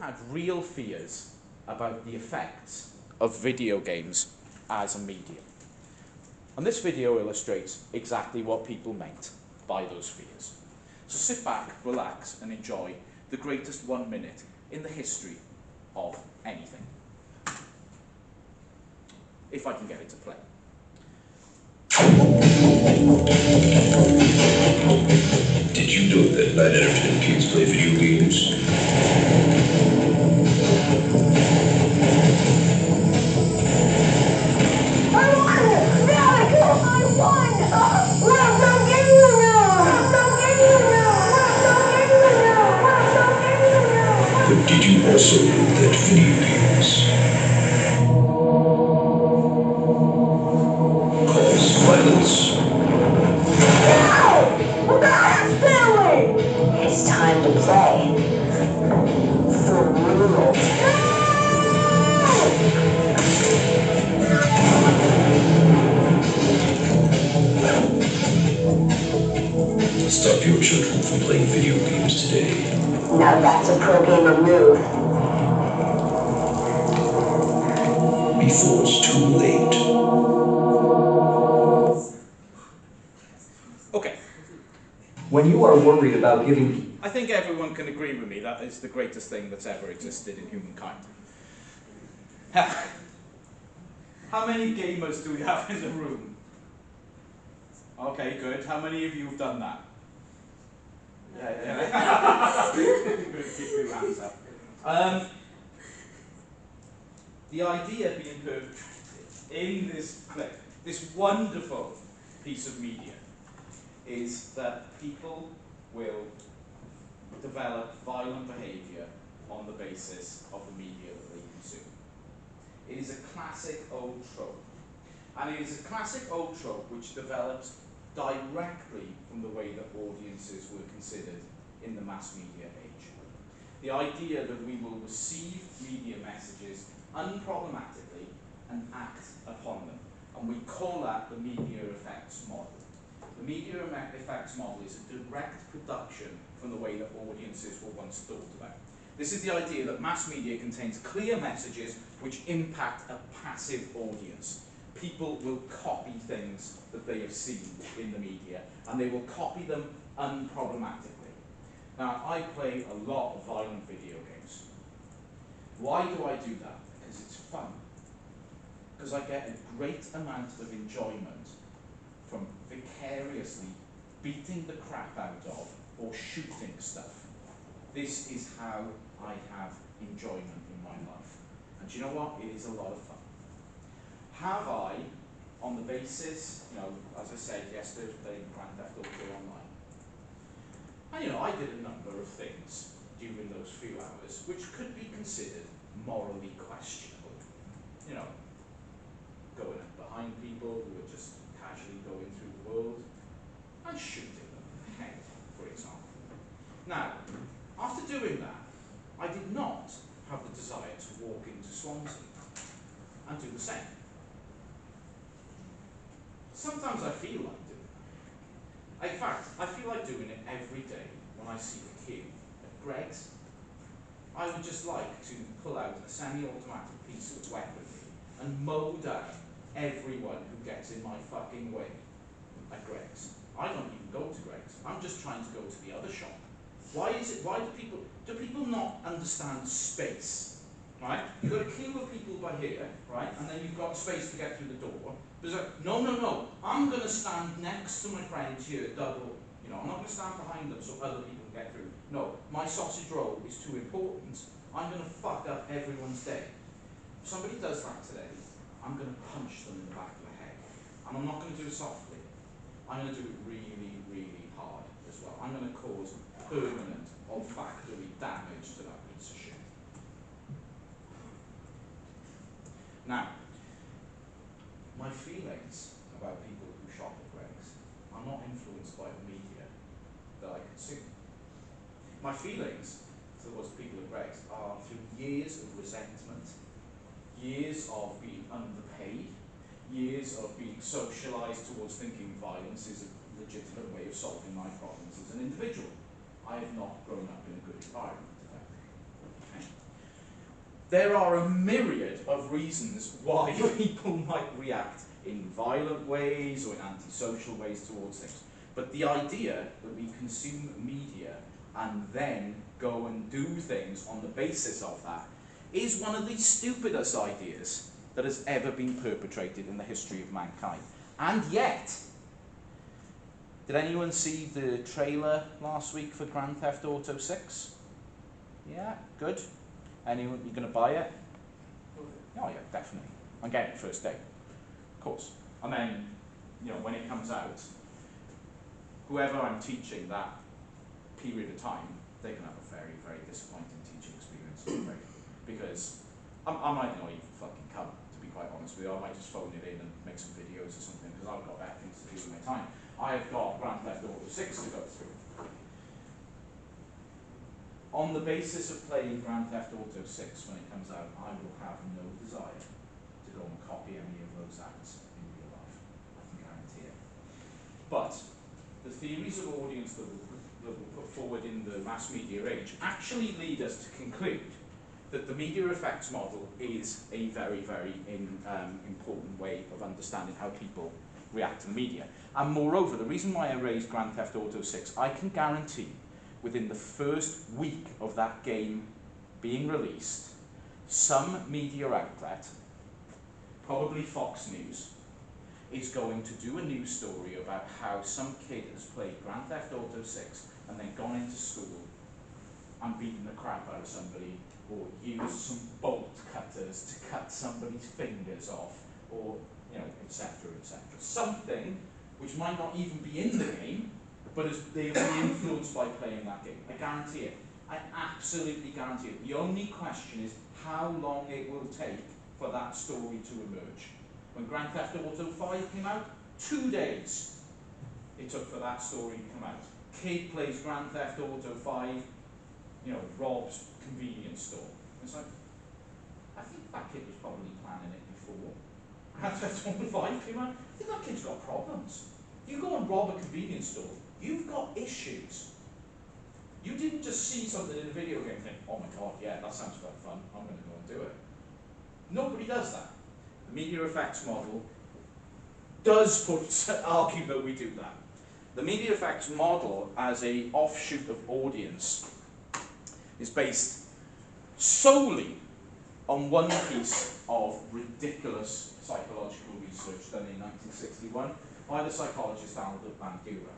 had real fears about the effects of video games as a medium. And this video illustrates exactly what people meant by those fears. So sit back, relax, and enjoy the greatest 1 minute in the history of anything. If I can get it to play. Did you know that 9 out of 10 kids play video games? But did you also know that video games cause violence? It's time to play. For real. Stop your children from playing video games today. Now that's a pro gamer move. Before it's too late. Okay. When you are worried about giving... I think everyone can agree with me that is the greatest thing that's ever existed in humankind. How many gamers do we have in the room? Okay, good. How many of you have done that? Yeah. Good, keep your hands up. The idea being put in this clip, this wonderful piece of media, is that people will develop violent behaviour on the basis of the media that they consume. It is a classic old trope. And it is a classic old trope which develops directly from the way that audiences were considered in the mass media age. The idea that we will receive media messages unproblematically and act upon them. And we call that the media effects model. The media effects model is a direct production from the way that audiences were once thought about. This is the idea that mass media contains clear messages which impact a passive audience. People will copy things that they have seen in the media, and they will copy them unproblematically. Now, I play a lot of violent video games. Why do I do that? Because it's fun. Because I get a great amount of enjoyment from vicariously beating the crap out of or shooting stuff. This is how I have enjoyment in my life. And do you know what? It is a lot of fun. Have I, on the basis, as I said yesterday, playing Grand Theft Auto Online, and I did a number of things during those few hours which could be considered morally questionable. Going up behind people who are just casually going through the world and shooting them in the head, for example. Now, after doing that, I did not have the desire to walk into Swansea and do the same. Sometimes I feel like doing that. In fact, I feel like doing it every day when I see the queue at Greggs. I would just like to pull out a semi-automatic piece of weaponry and mow down everyone who gets in my fucking way at Greggs. I don't even go to Greggs. I'm just trying to go to the other shop. Why do people not understand space? Right? You've got a queue of people by here, right? And then you've got space to get through the door. But it's like, no, I'm going to stand next to my friends here, double. I'm not going to stand behind them so other people can get through. No, my sausage roll is too important. I'm going to fuck up everyone's day. If somebody does that today, I'm going to punch them in the back of the head. And I'm not going to do it softly. I'm going to do it really, really hard as well. I'm going to cause permanent olfactory damage to that piece of shit. Now, my feelings about people who shop at Greggs are not influenced by the media that I consume. My feelings towards people at Greggs are through years of resentment, years of being underpaid, years of being socialised towards thinking violence is a legitimate way of solving my problems as an individual. I have not grown up in a good environment. Okay? There are a myriad of reasons why people might react in violent ways or in antisocial ways towards things. But the idea that we consume media and then go and do things on the basis of that is one of the stupidest ideas that has ever been perpetrated in the history of mankind. And yet, did anyone see the trailer last week for Grand Theft Auto 6? Yeah, good. Anyone, you going to buy it? Oh yeah, definitely. I'm getting it first day, of course. And then, you know, when it comes out, whoever I'm teaching that period of time, they're going to have a very, very disappointing teaching experience, I'm afraid. Because I might not even fucking come, to be quite honest with you. I might just phone it in and make some videos or something, because I've got better things to do with my time. I've got Grand Theft Auto 6 to go through. On the basis of playing Grand Theft Auto 6 when it comes out, I will have no desire to go and copy any of those acts in real life. I can guarantee it. But the theories of audience that we'll put forward in the mass media age actually lead us to conclude that the media effects model is a very, very important way of understanding how people react to the media. And moreover, the reason why I raised Grand Theft Auto 6, I can guarantee within the first week of that game being released, some media outlet, probably Fox News, is going to do a news story about how some kid has played Grand Theft Auto 6 and then gone into school and beaten the crap out of somebody, or used some bolt cutters to cut somebody's fingers off, or, you know, etc., etc. Something which might not even be in the game, but as they've been influenced by playing that game. I guarantee it. I absolutely guarantee it. The only question is how long it will take for that story to emerge. When Grand Theft Auto 5 came out, 2 days it took for that story to come out. Kid plays Grand Theft Auto 5, you know, robs convenience store. It's like, I think that kid was probably planning it before Grand Theft Auto 5 came out. I think that kid's got problems. You go and rob a convenience store, you've got issues. You didn't just see something in a video game and think, oh my god, yeah, that sounds quite fun, I'm going to go and do it. Nobody does that. The media effects model does argue that we do that. The media effects model as an offshoot of audience is based solely on one piece of ridiculous psychological research done in 1961 by the psychologist Albert Bandura.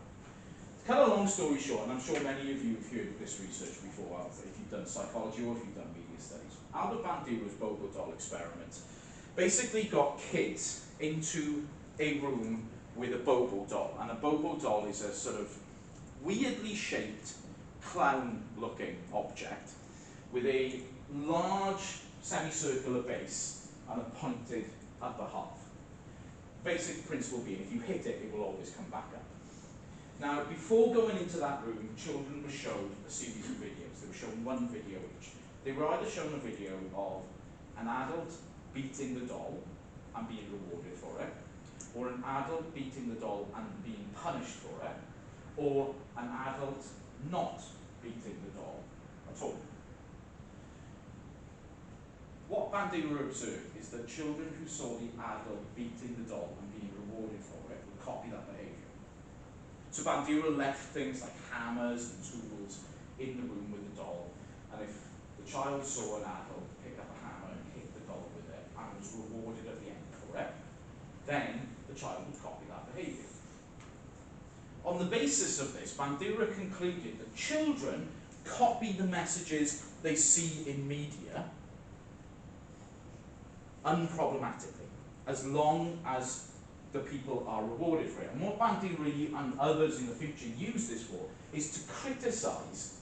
To cut a long story short, and I'm sure many of you have heard of this research before, if you've done psychology or if you've done media studies. Albert Bandura's Bobo doll experiment basically got kids into a room with a Bobo doll, and a Bobo doll is a sort of weirdly shaped clown-looking object with a large semicircular base and a pointed upper half. Basic principle being, if you hit it, it will always come back up. Now, before going into that room, children were shown a series of videos. They were shown one video each. They were either shown a video of an adult beating the doll and being rewarded for it, or an adult beating the doll and being punished for it, or an adult not beating the doll at all. What Bandura observed is that children who saw the adult beating the doll and being rewarded for it would copy that behaviour. So Bandura left things like hammers and tools in the room with the doll, and if the child saw an adult pick up a hammer and hit the doll with it and was rewarded at the end for it, then the child would copy that behaviour. On the basis of this, Bandura concluded that children copy the messages they see in media unproblematically, as long as the people are rewarded for it. And what Bandura and others in the future use this for is to criticise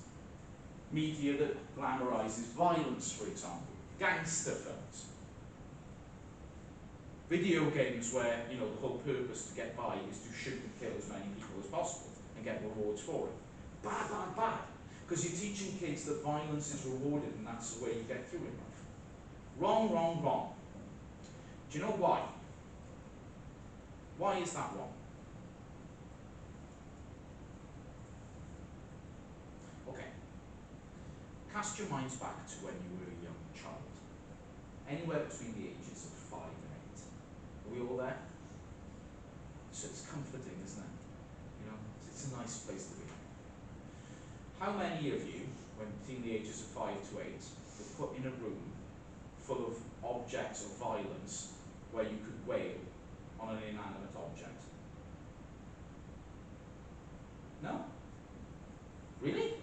media that glamorises violence, for example, gangster films, video games where, you know, the whole purpose to get by is to shoot and kill as many people as possible and get rewards for it. Bad, bad, bad. Because you're teaching kids that violence is rewarded and that's the way you get through in life. Wrong, wrong, wrong. Do you know why? Why is that wrong? Okay. Cast your minds back to when you were a young child. anywhere between the ages of 5 and 8. Are we all there? So it's comforting, isn't it? You know, it's a nice place to be. How many of you, when between the ages of 5 to 8, were put in a room full of objects of violence where you could wail on an inanimate object? No? Really?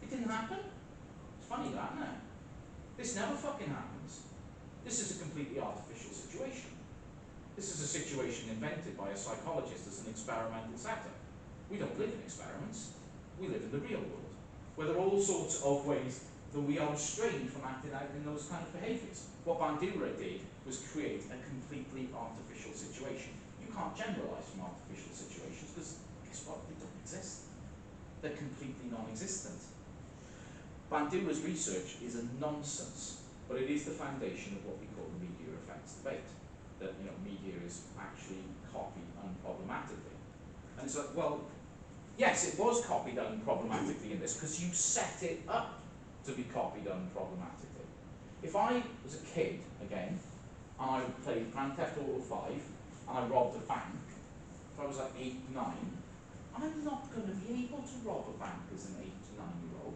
It didn't happen? It's funny that, isn't it? This never fucking happens. This is a completely artificial situation. This is a situation invented by a psychologist as an experimental setup. We don't live in experiments. We live in the real world, where there are all sorts of ways that we are restrained from acting out in those kind of behaviours. What Bandura did was create a completely artificial situation. You can't generalise from artificial situations because, guess what, they don't exist. They're completely non-existent. Bandura's research is a nonsense, but it is the foundation of what we call the media effects debate. That, you know, media is actually copied unproblematically. And it's like, well, yes, it was copied unproblematically in this because you set it up to be copied unproblematically. If I was a kid, again, and I played Grand Theft Auto 5, and I robbed a bank, if I was like 8, 9, I'm not going to be able to rob a bank as an 8 to 9-year-old.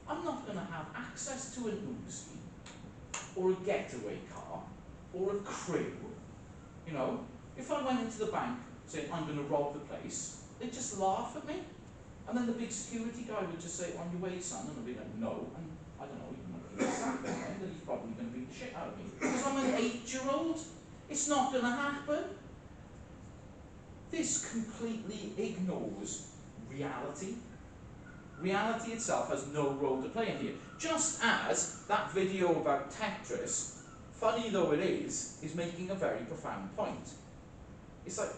I'm not going to have access to an Uzi, or a getaway car, or a crew. You know, if I went into the bank saying, I'm going to rob the place, they'd just laugh at me. And then the big security guy would just say, on your way, son, and I'd be like, no. And I don't know, that he's probably going to beat the shit out of me. Because I'm an 8-year-old. It's not going to happen. This completely ignores reality. Reality itself has no role to play in here. Just as that video about Tetris, funny though it is making a very profound point. It's like,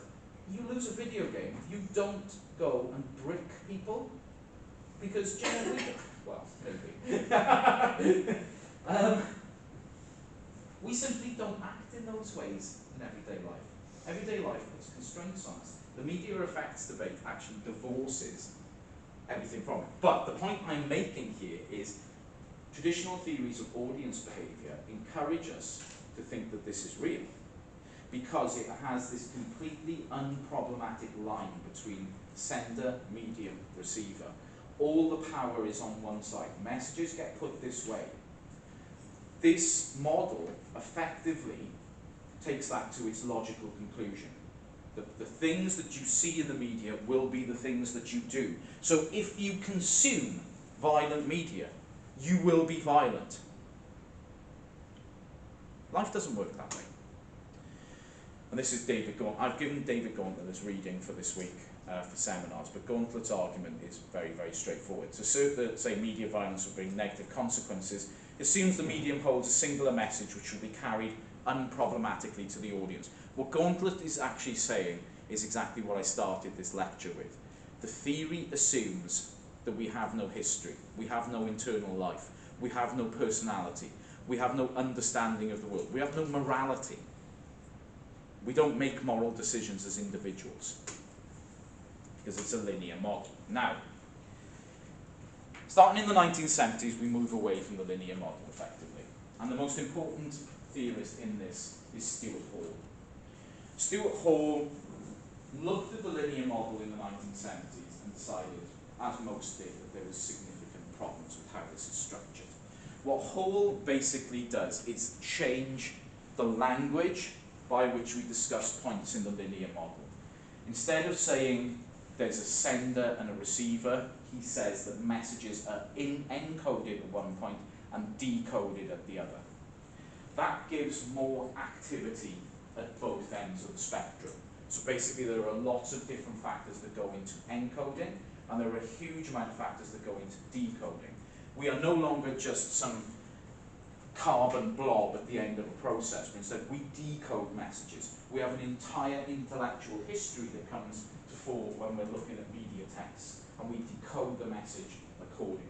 you lose a video game, you don't go and brick people, because generally, well, maybe. We simply don't act in those ways in everyday life. Everyday life puts constraints on us. The media effects debate actually divorces everything from it. But the point I'm making here is traditional theories of audience behavior encourage us to think that this is real, because it has this completely unproblematic line between sender, medium, receiver. All the power is on one side. Messages get put this way. This model effectively takes that to its logical conclusion. The things that you see in the media will be the things that you do. So if you consume violent media, you will be violent. Life doesn't work that way. And this is David Gauntlet. I've given David Gauntlet this reading for this week for seminars, but Gauntlet's argument is very, very straightforward. To assert that, say, media violence will bring negative consequences, assumes the medium holds a singular message which will be carried unproblematically to the audience. What Gauntlet is actually saying is exactly what I started this lecture with. The theory assumes that we have no history, we have no internal life, we have no personality, we have no understanding of the world, we have no morality. We don't make moral decisions as individuals, because it's a linear model. Now, starting in the 1970s, we move away from the linear model effectively. And the most important theorist in this is Stuart Hall. Stuart Hall looked at the linear model in the 1970s and decided, as most did, that there was significant problems with how this is structured. What Hall basically does is change the language by which we discuss points in the linear model. Instead of saying there's a sender and a receiver, he says that messages are encoded at one point and decoded at the other. That gives more activity at both ends of the spectrum. So basically there are lots of different factors that go into encoding, and there are a huge amount of factors that go into decoding. We are no longer just some carbon blob at the end of a process, but instead we decode messages. We have an entire intellectual history that comes to fore when we're looking at media text, and we decode the message accordingly.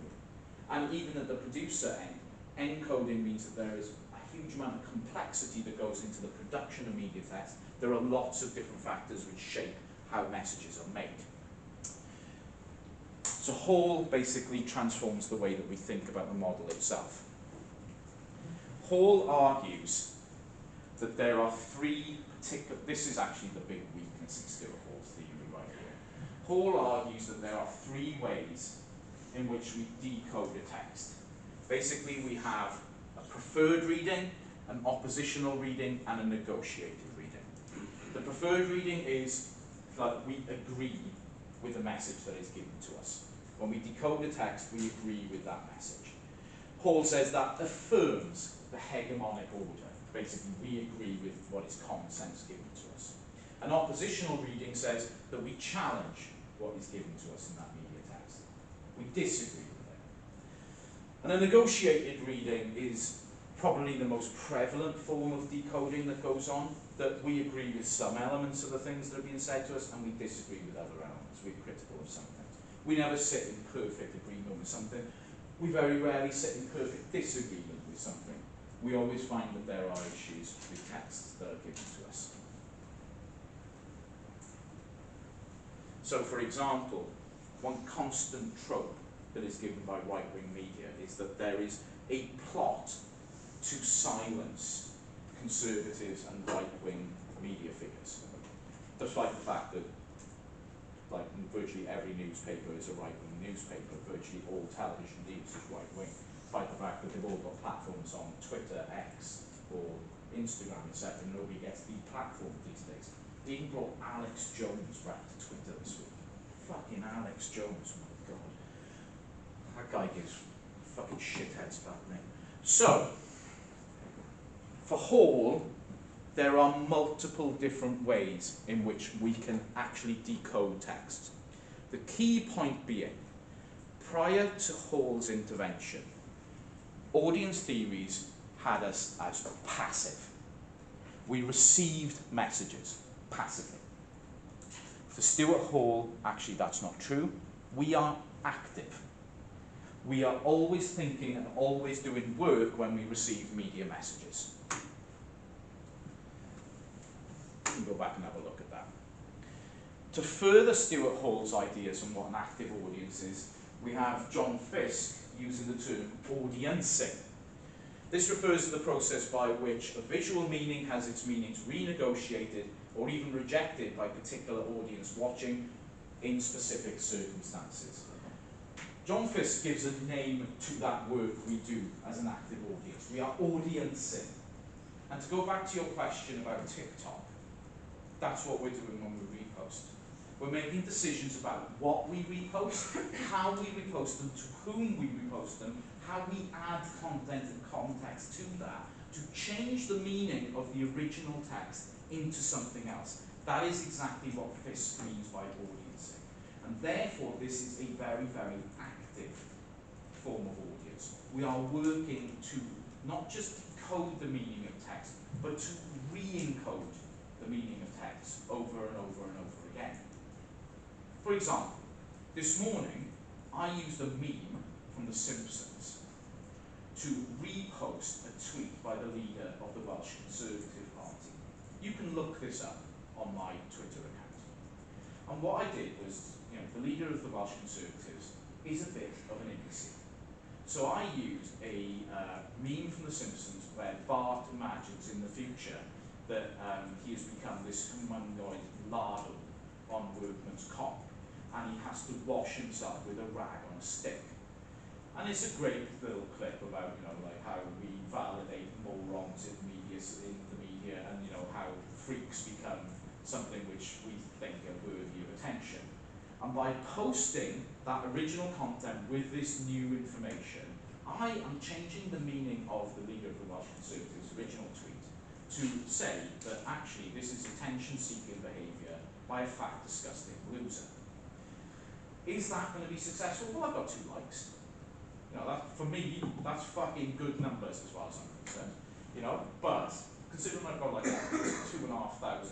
And even at the producer end, encoding means that there is a huge amount of complexity that goes into the production of media text. There are lots of different factors which shape how messages are made. So Hall basically transforms the way that we think about the model itself. Hall argues that there are three particular, this is actually the big weakness in Stuart Hall's theory right here. Hall argues that there are three ways in which we decode a text. Basically, we have a preferred reading, an oppositional reading, and a negotiated reading. The preferred reading is that we agree with the message that is given to us. When we decode a text, we agree with that message. Hall says that affirms the hegemonic order. Basically, we agree with what is common sense given to us. An oppositional reading says that we challenge what is given to us in that media text. We disagree with it. And a negotiated reading is probably the most prevalent form of decoding that goes on, that we agree with some elements of the things that are being said to us and we disagree with other elements. We're critical of some things. We never sit in perfect agreement with something. We very rarely sit in perfect disagreement with something. We always find that there are issues with texts that are given to us. So, for example, one constant trope that is given by right-wing media is that there is a plot to silence conservatives and right-wing media figures, despite the fact that, like, virtually every newspaper is a right-wing newspaper, virtually all television news is right-wing, despite the fact that they've all got platforms on Twitter, X, or Instagram, etc. Nobody gets the platform these days. They even brought Alex Jones back to Twitter this week. Fucking Alex Jones, my God. That guy gives fucking shitheads back me. So, for Hall, there are multiple different ways in which we can actually decode text. The key point being, prior to Hall's intervention, audience theories had us as passive. We received messages passively. For Stuart Hall, actually that's not true. We are active. We are always thinking and always doing work when we receive media messages. You can go back and have a look at that. To further Stuart Hall's ideas on what an active audience is, we have John Fiske using the term audiencing. This refers to the process by which a visual meaning has its meanings renegotiated or even rejected by a particular audience watching in specific circumstances. John Fiske gives a name to that work we do as an active audience. We are audiencing. And to go back to your question about TikTok, that's what we're doing when we repost. We're making decisions about what we repost, how we repost them, to whom we repost them, how we add content and context to that, to change the meaning of the original text into something else. That is exactly what Fiske means by audiencing. And therefore, this is a very, very active form of audience. We are working to not just decode the meaning of text, but to re-encode the meaning of text over and over and over again. For example, this morning, I used a meme from The Simpsons to repost a tweet by the leader of the Welsh Conservative Party. You can look this up on my Twitter account. And what I did was, the leader of the Welsh Conservatives is a bit of an imbecile. So I used a meme from The Simpsons where Bart imagines in the future that he has become this humanoid lardle on Workman's Comp, and he has to wash himself with a rag on a stick. And it's a great little clip about, like how we validate morons in the media, and how freaks become something which we think are worthy of attention. And by posting that original content with this new information, I am changing the meaning of the leader of the Welsh Conservatives' original tweet to say that actually this is attention-seeking behaviour by a fat, disgusting loser. Is that going to be successful? Well, I've got 2 likes. For me, that's fucking good numbers as far as I'm concerned. But considering I've got like 2,500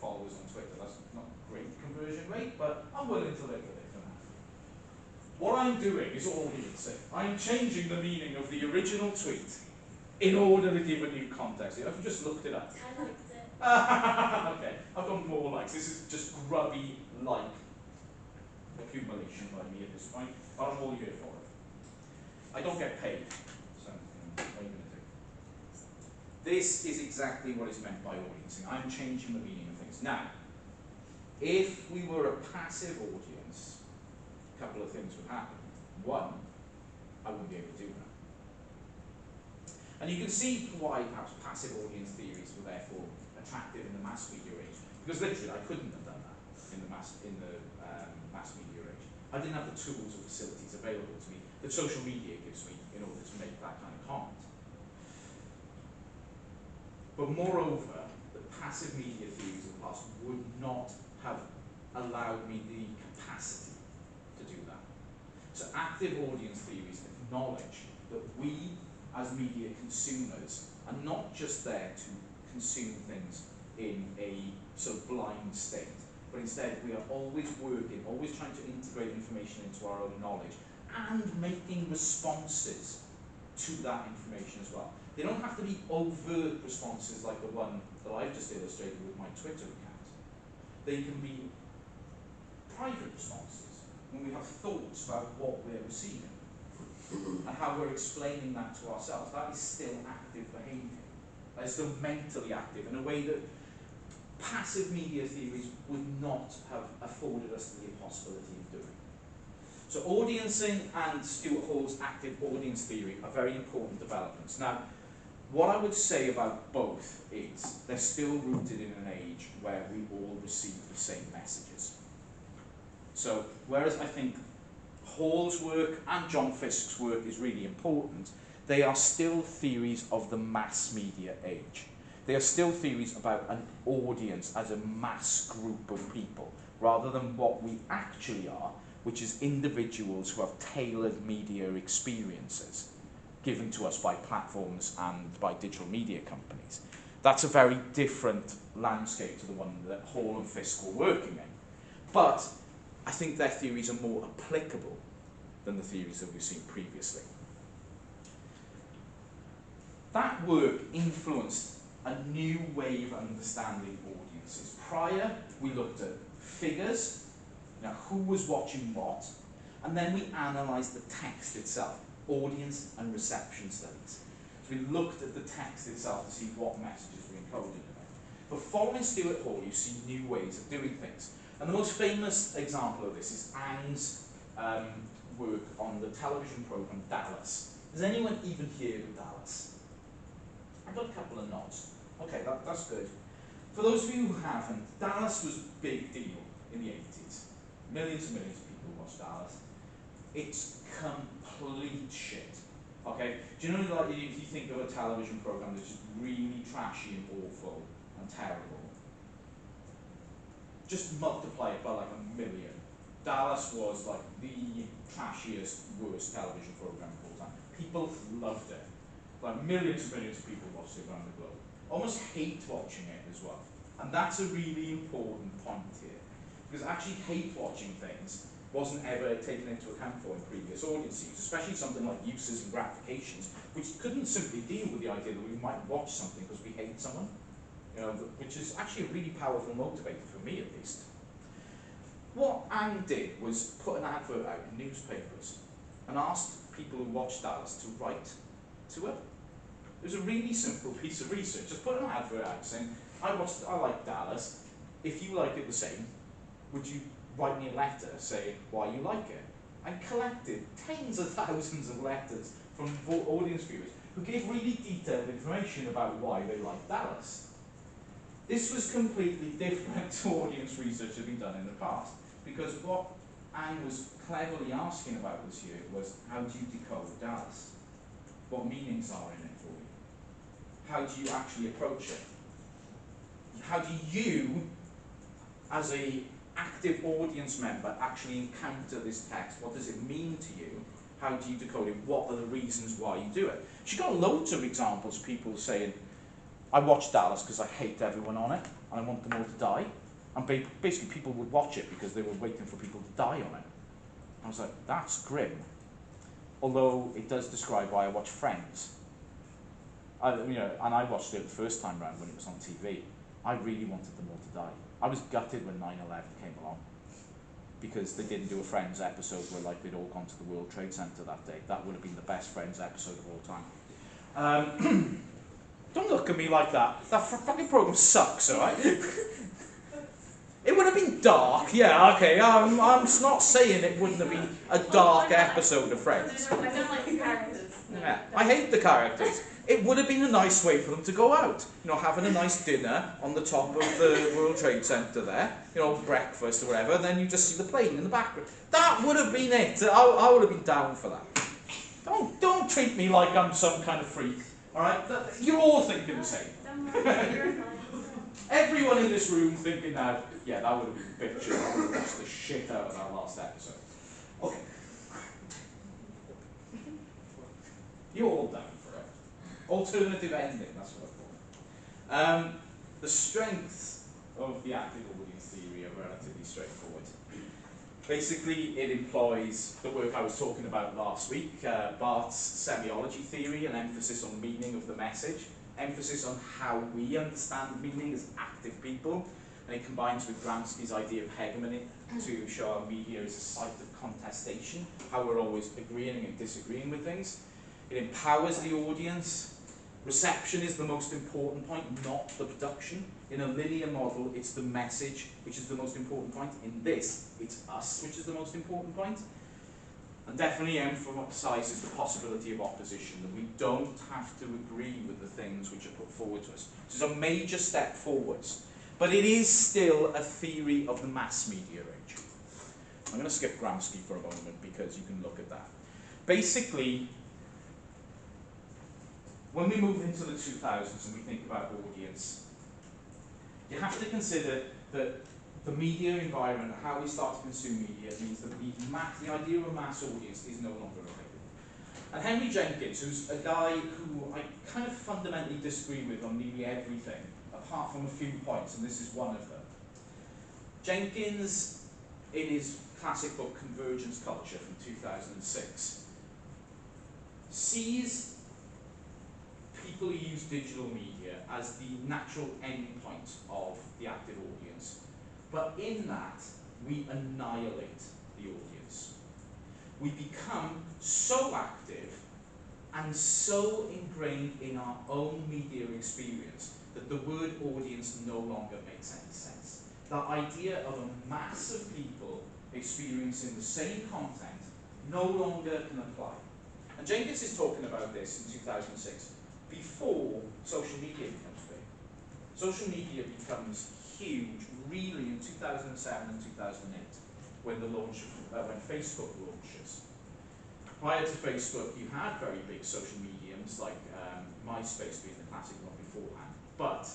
followers on Twitter, that's not a great conversion rate, but I'm willing to live with it for now. What I'm doing is audiencing. I'm changing the meaning of the original tweet in order to give a new context. I've just looked it up. I liked it. Okay, I've got more likes. This is just grubby like accumulation by me at this point, but I'm all here for it. I don't get paid, so what are you going to do? this is exactly what is meant by audiencing. I'm changing the meaning of things. Now, if we were a passive audience, a couple of things would happen. One, I wouldn't be able to do that. And you can see why perhaps passive audience theories were therefore attractive in the mass media age. Because literally, I couldn't have done that in the mass media age. I didn't have the tools or facilities available to me that social media gives me in order to make that kind of comment. But moreover, the passive media theories of the past would not have allowed me the capacity to do that. So active audience theories acknowledge that we, as media consumers, are not just there to consume things in a sort of blind state, but instead we are always working, always trying to integrate information into our own knowledge and making responses to that information as well. They don't have to be overt responses like the one that I've just illustrated with my Twitter account. They can be private responses when we have thoughts about what we're receiving and how we're explaining that to ourselves. That is still active behaviour. That is still mentally active in a way that passive media theories would not have afforded us the possibility of doing. So audiencing and Stuart Hall's active audience theory are very important developments. Now, what I would say about both is they're still rooted in an age where we all receive the same messages. So whereas I think Hall's work and John Fisk's work is really important, they are still theories of the mass media age. They are still theories about an audience as a mass group of people, rather than what we actually are, which is individuals who have tailored media experiences given to us by platforms and by digital media companies. That's a very different landscape to the one that Hall and Fisk were working in. But I think their theories are more applicable than the theories that we've seen previously. That work influenced a new way of understanding audiences. Prior, we looked at figures, who was watching what, and then we analysed the text itself, audience and reception studies. So we looked at the text itself to see what messages were encoded in it. But following Stuart Hall, you see new ways of doing things. And the most famous example of this is Ang's work on the television programme Dallas. Has anyone even heard of Dallas? I got a couple of nods. Okay, that's good. For those of you who haven't, Dallas was a big deal in the 80s. Millions and millions of people watched Dallas. It's complete shit. Okay? Do you know, like, if you think of a television program that's just really trashy and awful and terrible, just multiply it by like 1 million. Dallas was like the trashiest, worst television program of all time. People loved it. Like millions and millions of people watched it around the globe. Almost hate watching it as well. And that's a really important point here. Because actually hate watching things wasn't ever taken into account for in previous audiences, especially something like uses and gratifications, which couldn't simply deal with the idea that we might watch something because we hate someone, which is actually a really powerful motivator for me at least. What Ang did was put an advert out in newspapers and asked people who watched Dallas to write to her. It was a really simple piece of research. Just put an advert out saying, I like Dallas. If you like it the same, would you write me a letter saying why you like it? And collected tens of thousands of letters from audience viewers who gave really detailed information about why they liked Dallas. This was completely different to audience research that had been done in the past, because what Ang was cleverly asking about this year was, how do you decode Dallas? What meanings are in it for you? How do you actually approach it? How do you, as an active audience member, actually encounter this text? What does it mean to you? How do you decode it? What are the reasons why you do it? She got loads of examples of people saying, I watched Dallas because I hate everyone on it, and I want them all to die. And basically people would watch it because they were waiting for people to die on it. I was like, that's grim. Although it does describe why I watch Friends. And I watched it the first time round when it was on TV. I really wanted them all to die. I was gutted when 9/11 came along, because they didn't do a Friends episode where like they'd all gone to the World Trade Center that day. That would have been the best Friends episode of all time. Don't look at me like that. That fucking program sucks, alright? It would have been dark, yeah, okay. I'm not saying it wouldn't have been a dark episode of Friends. I don't like the characters. No, Yeah, I hate the characters. It would have been a nice way for them to go out. You know, having a nice dinner on the top of the World Trade Center there. You know, breakfast or whatever, and then you just see the plane in the background. That would have been it. I would have been down for that. Don't treat me like I'm some kind of freak. Alright? You're all thinking the same. Don't worry, you're fine. Everyone in this room thinking now, yeah, that would have been bitchy. I would have watched the shit out of that last episode. Okay. You're all down for it. Alternative ending, that's what I call it. The strengths of the active audience theory are relatively straightforward. Basically, it employs the work I was talking about last week, Barth's semiology theory, an emphasis on meaning of the message, emphasis on how we understand meaning as active people, and it combines with Gramsci's idea of hegemony to show our media as a site of contestation, how we're always agreeing and disagreeing with things. It empowers the audience. Reception is the most important point, not the production. In a linear model, it's the message which is the most important point. In this, it's us which is the most important point. And definitely emphasises the possibility of opposition, that we don't have to agree with the things which are put forward to us. This is a major step forwards. But it is still a theory of the mass media age. I'm going to skip Gramsci for a moment because you can look at that. Basically, when we move into the 2000s and we think about audience, you have to consider that the media environment, how we start to consume media, means that the idea of a mass audience is no longer applicable. And Henry Jenkins, who's a guy who I kind of fundamentally disagree with on nearly everything, apart from a few points, and this is one of them. Jenkins, in his classic book Convergence Culture from 2006, sees people who use digital media as the natural endpoint of the active audience. But in that, we annihilate the audience. We become so active and so ingrained in our own media experience that the word audience no longer makes any sense. The idea of a mass of people experiencing the same content no longer can apply. And Jenkins is talking about this in 2006, before social media becomes big. Social media becomes huge, really, in 2007 and 2008, when when Facebook launches. Prior to Facebook, you had very big social mediums, like MySpace being the classic one beforehand, but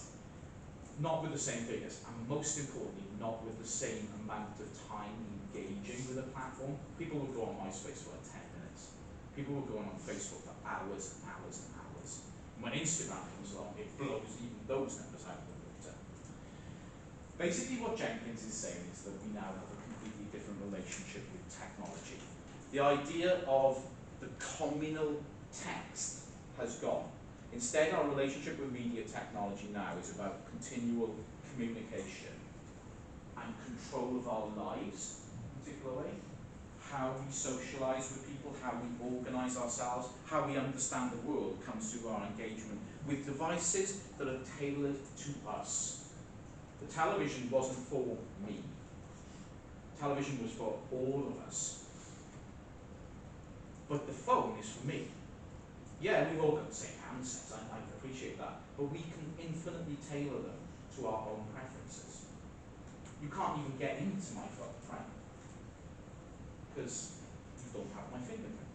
not with the same figures, and most importantly, not with the same amount of time engaging with a platform. People would go on MySpace for like 10 minutes. People would go on Facebook for hours and hours and hours. And when Instagram comes along, it blows even those numbers out of the water. Basically what Jenkins is saying is that we now have a completely different relationship with technology. The idea of the communal text has gone. Instead, our relationship with media technology now is about continual communication and control of our lives in a particular way. How we socialize with people, how we organize ourselves, how we understand the world comes through our engagement with devices that are tailored to us. The television wasn't for me. Television was for all of us. But the phone is for me. Yeah, we've all got the same handsets, I appreciate that, but we can infinitely tailor them to our own preferences. You can't even get into my phone, right? Because you don't have my fingerprint.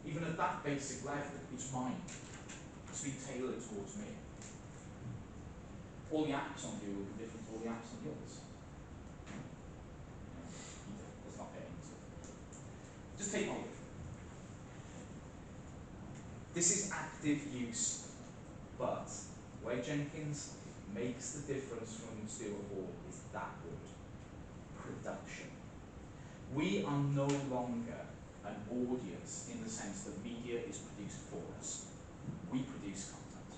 Even at that basic level, it's mine. It's been tailored towards me. All the apps on you will be different to all the apps on yours. Let's not get into it. Just take my word. This is active use, but where Jenkins makes the difference from Stuart Hall is that word, production. We are no longer an audience in the sense that media is produced for us. We produce content.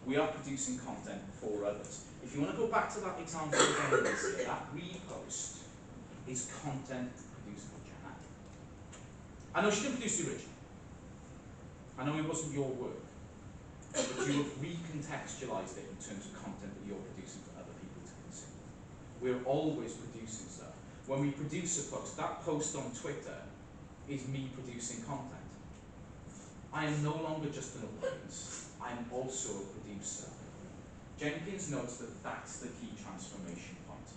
We are producing content for others. If you want to go back to that example again this year, that repost is content produced for Jan. I know she didn't produce the original. I know it wasn't your work. but you have recontextualized it in terms of content that you're producing for other people to consume. We're always producing stuff. When we produce a post, that post on Twitter is me producing content. I am no longer just an audience, I am also a producer. Jenkins notes that that's the key transformation point.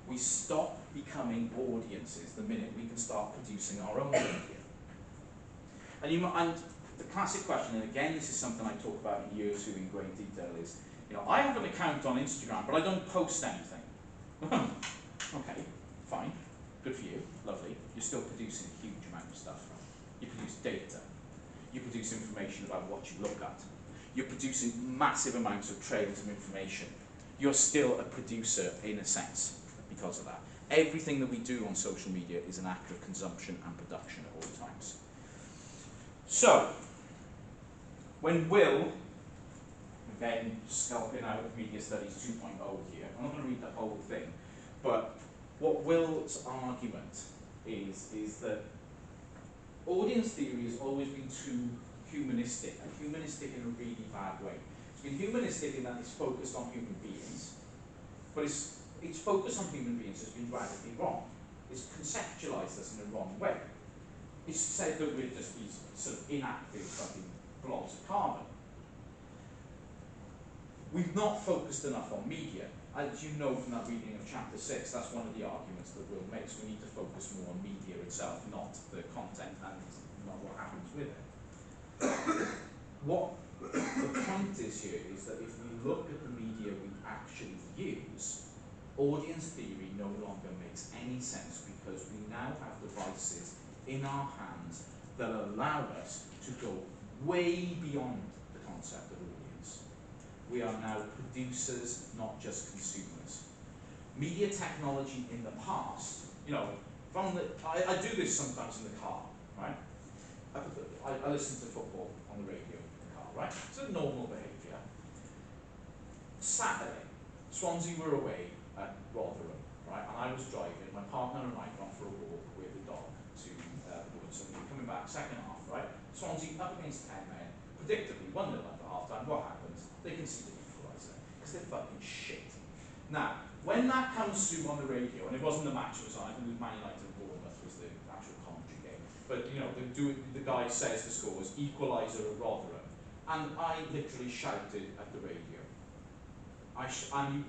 We stop becoming audiences the minute we can start producing our own media. And the classic question, and again this is something I talk about in year 2 in great detail, is, I have an account on Instagram, but I don't post anything. Okay, fine, good for you, lovely. You're still producing a huge amount of stuff. You produce data. You produce information about what you look at. You're producing massive amounts of trails of information. You're still a producer in a sense because of that. Everything that we do on social media is an act of consumption and production at all times. So, when Will, again scalping out of Media Studies 2.0 here, I'm not going to read the whole thing, but what Will's argument is that audience theory has always been too humanistic, and humanistic in a really bad way. It's been humanistic in that it's focused on human beings, but its focus on human beings has been radically wrong. It's conceptualized us in a wrong way. It's said that we're just these sort of inactive fucking blobs of carbon. We've not focused enough on media. As you know from that reading of chapter 6, that's one of the arguments that Will makes. We need to focus more on media itself, not the content and not what happens with it. What the point is here is that if we look at the media we actually use, audience theory no longer makes any sense because we now have devices in our hands that allow us to go way beyond the concept of audience. We are now producers, not just consumers. Media technology in the past, I do this sometimes in the car, right? I listen to football on the radio in the car, right? It's a normal behaviour. Saturday, Swansea were away at Rotherham, right? And I was driving, my partner and I gone for a walk with the dog to the woods, and we were coming back second half, right? Swansea up against 10 men, predictably 1-0 up at half time. What happens? They concede an equaliser because they're fucking shit. Now, when that comes through on the radio, and it wasn't the match it was on, I think it was Man United and Bournemouth was the actual commentary game, but the guy says the scores, equaliser at Rotherham, and I literally shouted at the radio. I'm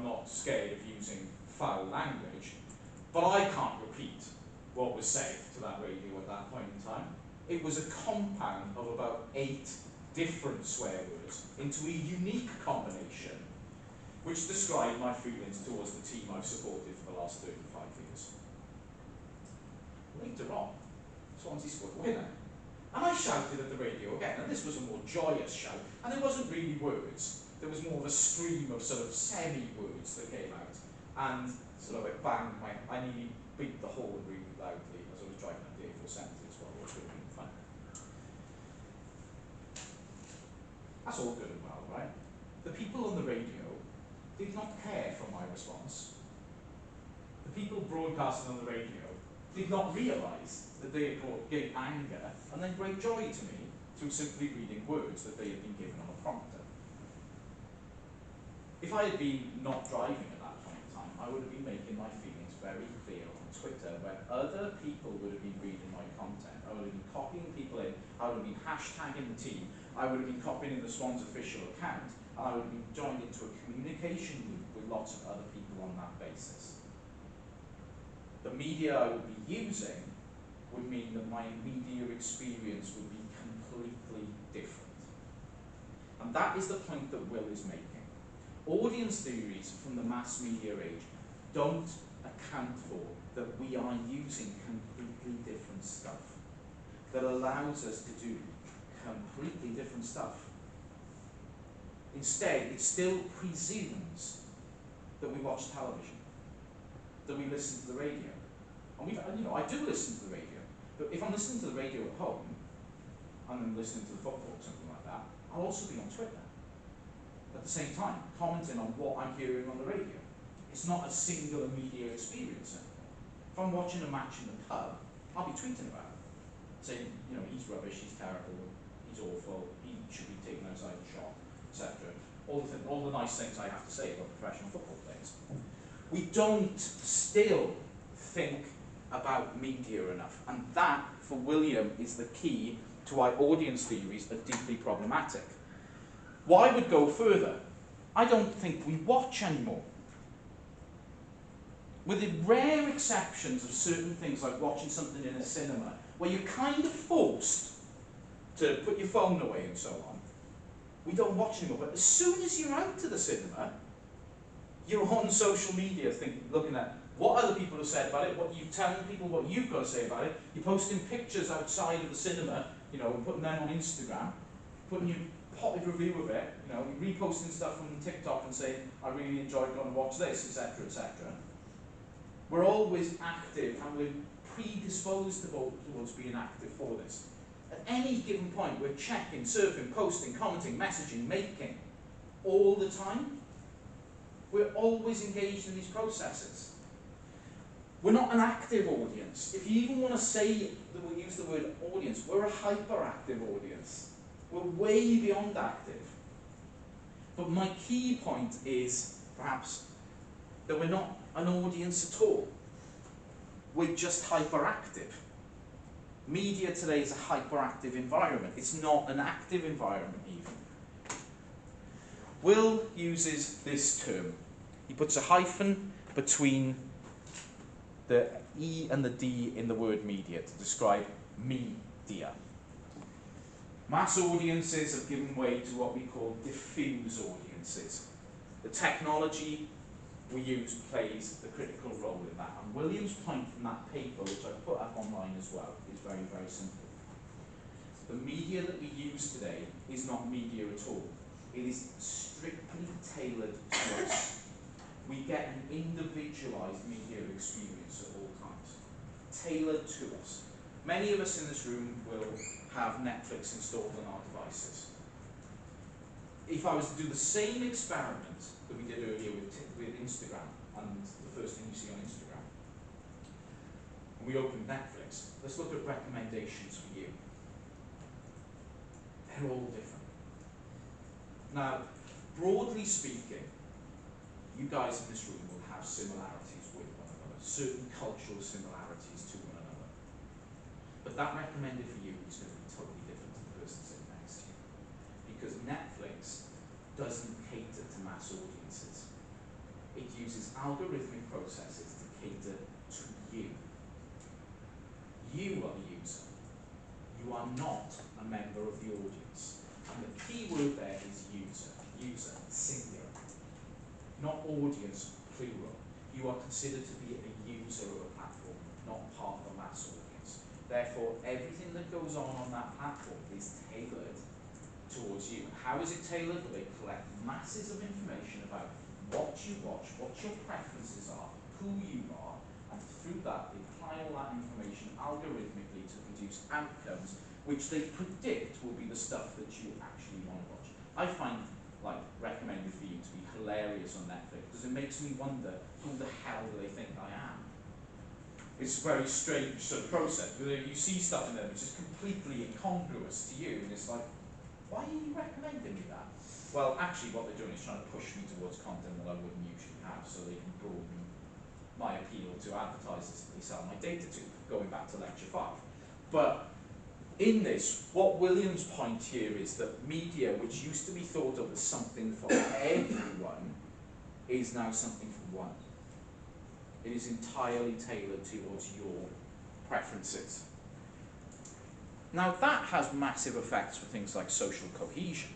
not scared of using foul language, but I can't repeat what was said to that radio at that point in time. It was a compound of about 8 different swear words into a unique combination which described my feelings towards the team I've supported for the last 35 years. Later on, Swansea scored a winner. And I shouted at the radio again, and this was a more joyous shout, and it wasn't really words. There was more of a stream of sort of semi-words that came out, and sort of I nearly beat the horn really loudly as I was driving up the A470 as well, which would have been fun. That's all good and well, right? The people on the radio did not care for my response. The people broadcasting on the radio did not realise that they had brought great anger and then great joy to me through simply reading words that they had been given on a prompter. If I had been not driving at that point in time, I would have been making my feelings very clear on Twitter, where other people would have been reading my content. I would have been copying people in, I would have been hashtagging the team, I would have been copying in the Swans official account, and I would have been joined into a communication loop with lots of other people on that basis. The media I would be using would mean that my media experience would be completely different. And that is the point that Will is making. Audience theories from the mass media age don't account for that we are using completely different stuff that allows us to do completely different stuff. Instead, it still presumes that we watch television, that we listen to the radio. And I do listen to the radio, but if I'm listening to the radio at home, and I'm listening to the football or something like that, I'll also be on Twitter at the same time, commenting on what I'm hearing on the radio. It's not a singular media experience anymore. If I'm watching a match in the pub, I'll be tweeting about it, saying, he's rubbish, he's terrible, he's awful, he should be taken outside and shot, etc. All the nice things I have to say about professional football players. We don't still think about media enough, and that, for William, is the key to why audience theories are deeply problematic. Well, I would go further. I don't think we watch anymore. With the rare exceptions of certain things like watching something in a cinema, where you're kind of forced to put your phone away and so on, we don't watch anymore. But as soon as you're out to the cinema, you're on social media looking at what other people have said about it, what you're telling people what you've got to say about it. You're posting pictures outside of the cinema, you know, and putting them on Instagram, putting your potted review of it, you know, you're reposting stuff from TikTok and saying, I really enjoyed going to watch this, etc., etc. We're always active, and we're predisposed towards being active for this. At any given point, we're checking, surfing, posting, commenting, messaging, making, all the time. We're always engaged in these processes. We're not an active audience. If you even want to say that we use the word audience, we're a hyperactive audience. We're way beyond active. But my key point is, perhaps, that we're not an audience at all. We're just hyperactive. Media today is a hyperactive environment. It's not an active environment even. Will uses this term. He puts a hyphen between the E and the D in the word media to describe media. Mass audiences have given way to what we call diffuse audiences. The technology we use plays the critical role in that. And William's point from that paper, which I put up online as well, is very, very simple. The media that we use today is not media at all. It is strictly tailored to us. We get an individualized media experience at all times, tailored to us. Many of us in this room will have Netflix installed on our devices. If I was to do the same experiment that we did earlier with Instagram, and the first thing you see on Instagram, and we open Netflix, let's look at recommendations for you. They're all different. Now, broadly speaking, you guys in this room will have similarities with one another, certain cultural similarities to one another. But that recommended for you is going to be totally different to the person sitting next to you. Because Netflix doesn't cater to mass audiences. It uses algorithmic processes to cater to you. You are the user. You are not a member of the audience. And the key word there is user. User, singular. Not audience, plural. You are considered to be a user of a platform, not part of a mass audience. Therefore, everything that goes on that platform is tailored towards you. How is it tailored? Well, they collect masses of information about what you watch, what your preferences are, who you are, and through that, they apply all that information algorithmically to produce outcomes which they predict will be the stuff that you actually want to watch. I find recommended for you to be hilarious on Netflix because it makes me wonder who the hell do they think I am. It's a very strange sort of process. You see stuff in there which is completely incongruous to you, and it's like, why are you recommending me that? Well, actually what they're doing is trying to push me towards content that I wouldn't usually have, so they can broaden my appeal to advertisers that they sell my data to, going back to lecture 5. But in this, what William's point here is that media, which used to be thought of as something for everyone, is now something for one. It is entirely tailored towards your preferences. Now that has massive effects for things like social cohesion.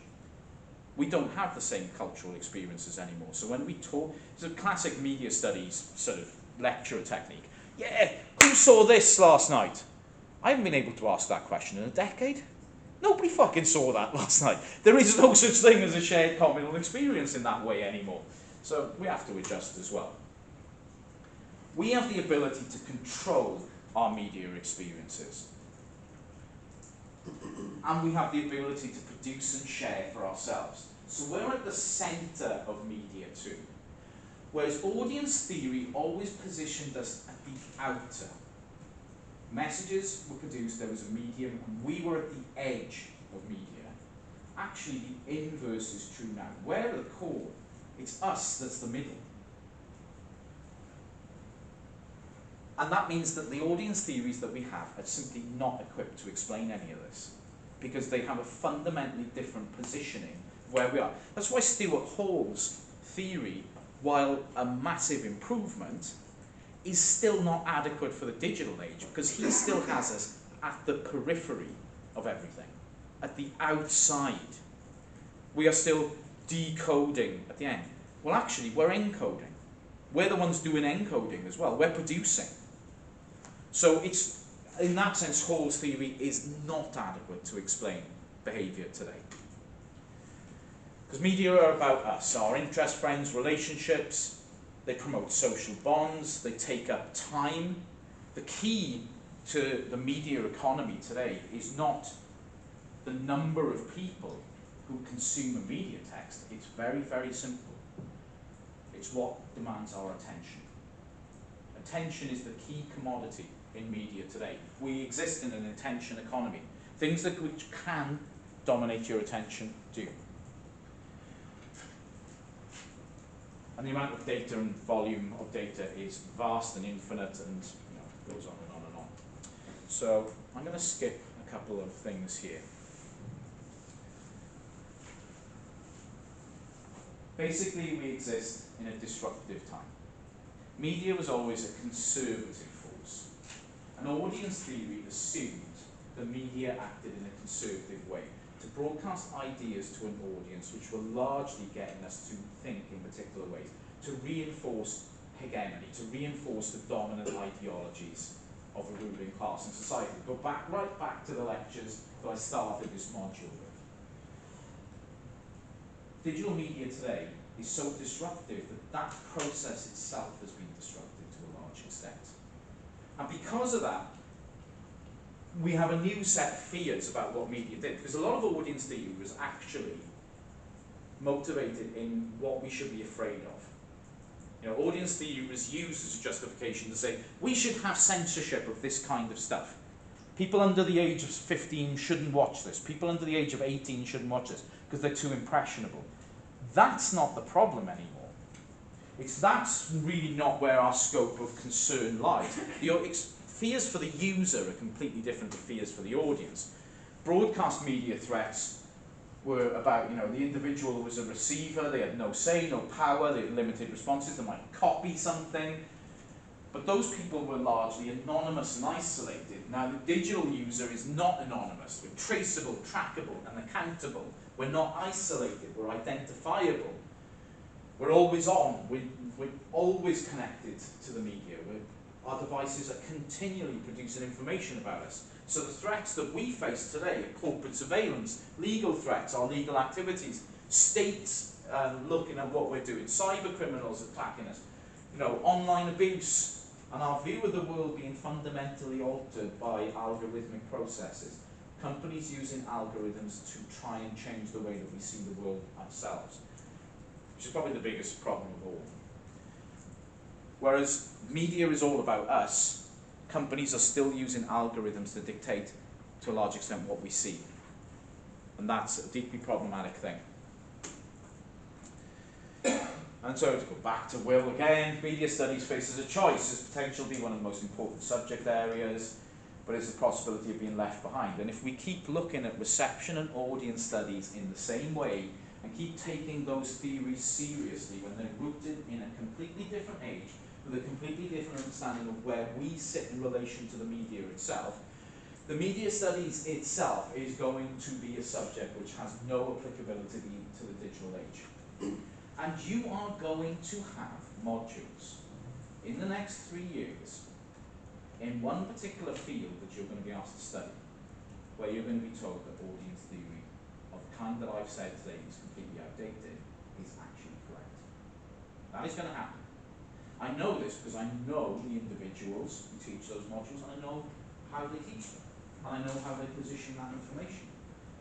We don't have the same cultural experiences anymore. So when we talk, it's a classic media studies sort of lecture technique. Yeah, who saw this last night? I haven't been able to ask that question in a decade. Nobody fucking saw that last night. There is no such thing as a shared communal experience in that way anymore. So we have to adjust as well. We have the ability to control our media experiences. And we have the ability to produce and share for ourselves. So we're at the centre of media too. Whereas audience theory always positioned us at the outer. Messages were produced, there was a medium, and we were at the edge of media, actually the inverse is true now. We're the core, it's us that's the middle. And that means that the audience theories that we have are simply not equipped to explain any of this, because they have a fundamentally different positioning of where we are. That's why Stuart Hall's theory, while a massive improvement, is still not adequate for the digital age, because he still has us at the periphery of everything, at the outside. We are still decoding at the end. Well, actually, we're encoding. We're the ones doing encoding as well. We're producing. So it's, in that sense, Hall's theory is not adequate to explain behaviour today. Because media are about us, our interests, friends, relationships. They promote social bonds. They take up time. The key to the media economy today is not the number of people who consume a media text. It's very, very simple. It's what demands our attention. Attention is the key commodity in media today. We exist in an attention economy. Things that which can dominate your attention do. And the amount of data and volume of data is vast and infinite, and goes on and on and on. So I'm going to skip a couple of things here. Basically, we exist in a disruptive time. Media was always a conservative force. An audience theory assumed the media acted in a conservative way to broadcast ideas to an audience which were largely getting us to think in particular ways, to reinforce hegemony, to reinforce the dominant ideologies of a ruling class in society. Go back, right back to the lectures that I started this module with. Digital media today is so disruptive that that process itself has been disrupted to a large extent. And because of that, we have a new set of fears about what media did, because a lot of audience theory was actually motivated in what we should be afraid of. Audience theory was used as a justification to say, we should have censorship of this kind of stuff. People under the age of 15 shouldn't watch this. People under the age of 18 shouldn't watch this because they're too impressionable. That's not the problem anymore. That's really not where our scope of concern lies. Fears for the user are completely different to fears for the audience. Broadcast media threats were about, the individual was a receiver, they had no say, no power, they had limited responses, they might copy something. But those people were largely anonymous and isolated. Now, the digital user is not anonymous. We're traceable, trackable, and accountable. We're not isolated, we're identifiable. We're always on, we're always connected to the media. Our devices are continually producing information about us. So the threats that we face today are corporate surveillance, legal threats, our legal activities, states looking at what we're doing, cyber criminals attacking us, online abuse, and our view of the world being fundamentally altered by algorithmic processes. Companies using algorithms to try and change the way that we see the world ourselves, which is probably the biggest problem of all. Whereas media is all about us, companies are still using algorithms to dictate, to a large extent, what we see. And that's a deeply problematic thing. And so to go back to Will again, media studies faces a choice as potential to be one of the most important subject areas, but it's the possibility of being left behind. And if we keep looking at reception and audience studies in the same way, and keep taking those theories seriously when they're rooted in a completely different age, with a completely different understanding of where we sit in relation to the media itself, the media studies itself is going to be a subject which has no applicability to the digital age. And you are going to have modules in the next 3 years in one particular field that you're going to be asked to study, where you're going to be told that audience theory of the kind that I've said today is completely outdated is actually correct. That is going to happen. I know this because I know the individuals who teach those modules, and I know how they teach them, and I know how they position that information.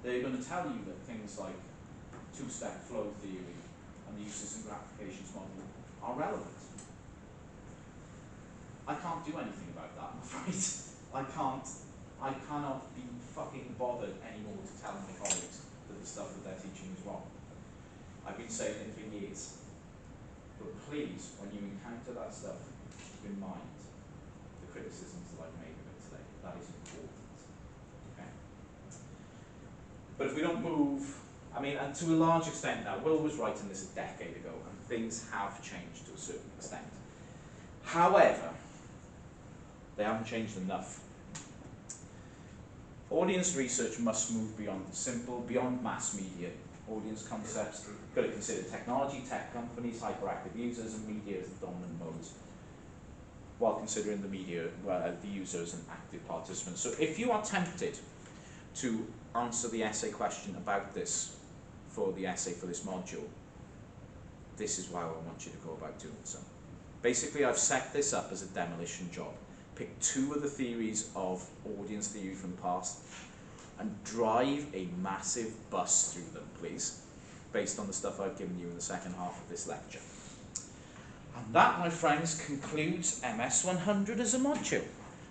They're going to tell you that things like two-step flow theory and the uses and gratifications model are relevant. I can't do anything about that, I'm afraid. I can't I cannot be fucking bothered anymore to tell my colleagues that the stuff that they're teaching is wrong. I've been saying it for years. But please, when you encounter that stuff, keep in mind the criticisms that I've made of it today. That is important. Okay? But if we don't move, I mean, and to a large extent now, Will was writing this a decade ago, and things have changed to a certain extent. However, they haven't changed enough. Audience research must move beyond simple, beyond mass media audience concepts. You've got to consider technology, tech companies, hyperactive users, and media as the dominant modes, while considering the media, the users and active participants. So if you are tempted to answer the essay question about this for the essay for this module, this is why I want you to go about doing so. Basically, I've set this up as a demolition job. Pick 2 of the theories of audience theory from the past and drive a massive bus through them, please, based on the stuff I've given you in the second half of this lecture. And that, my friends, concludes MS 100 as a module.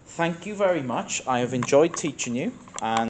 Thank you very much. I have enjoyed teaching you, and